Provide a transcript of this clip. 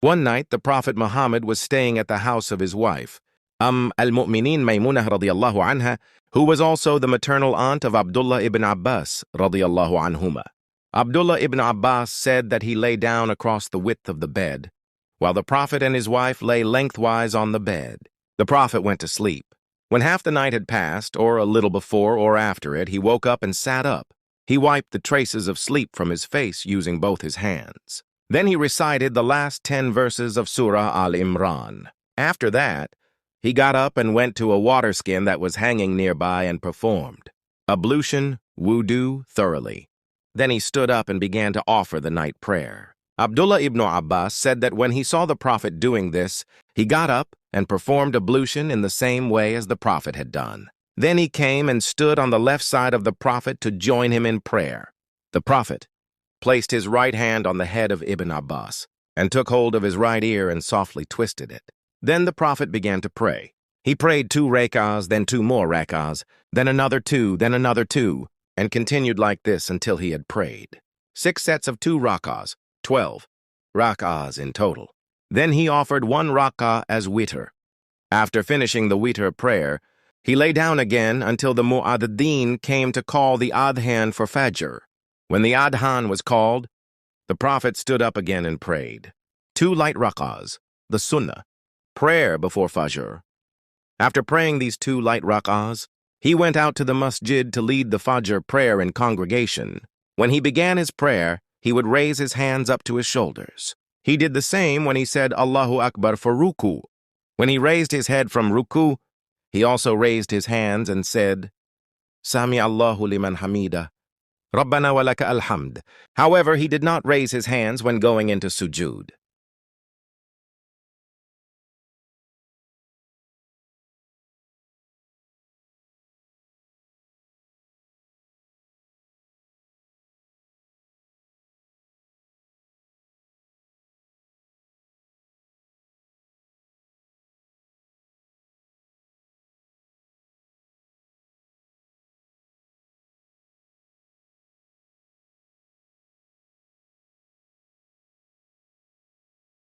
One night, the Prophet Muhammad was staying at the house of his wife, al-Mu'mineen Maymunah radiyallahu anha, who was also the maternal aunt of Abdullah ibn Abbas radiyallahu anhuma. Abdullah ibn Abbas said that he lay down across the width of the bed, while the Prophet and his wife lay lengthwise on the bed. The Prophet went to sleep. When half the night had passed, or a little before or after it, he woke up and sat up. He wiped the traces of sleep from his face using both his hands. Then he recited the last 10 verses of Surah Al-Imran. After that, he got up and went to a water skin that was hanging nearby and performed ablution, wudu, thoroughly. Then he stood up and began to offer the night prayer. Abdullah ibn Abbas said that when he saw the Prophet doing this, he got up and performed ablution in the same way as the Prophet had done. Then he came and stood on the left side of the Prophet to join him in prayer. The Prophet placed his right hand on the head of Ibn Abbas and took hold of his right ear and softly twisted it. Then the Prophet began to pray. He prayed 2 rak'ahs, then 2 more rak'ahs, then another 2, then another 2, and continued like this until he had prayed 6 sets of 2 rak'ahs, 12 rak'ahs in total. Then he offered 1 rak'ah as witr. After finishing the witr prayer, he lay down again until the mu'adhdhin came to call the adhan for fajr. When the adhan was called, the Prophet stood up again and prayed 2 light rak'ahs, the sunnah, prayer before fajr. After praying these 2 light rak'ahs, he went out to the masjid to lead the fajr prayer in congregation. When he began his prayer, he would raise his hands up to his shoulders. He did the same when he said Allahu Akbar for ruku. When he raised his head from ruku, he also raised his hands and said, Sami Allahu liman hamida, Rabbana wa laka alhamd. However, he did not raise his hands when going into sujud.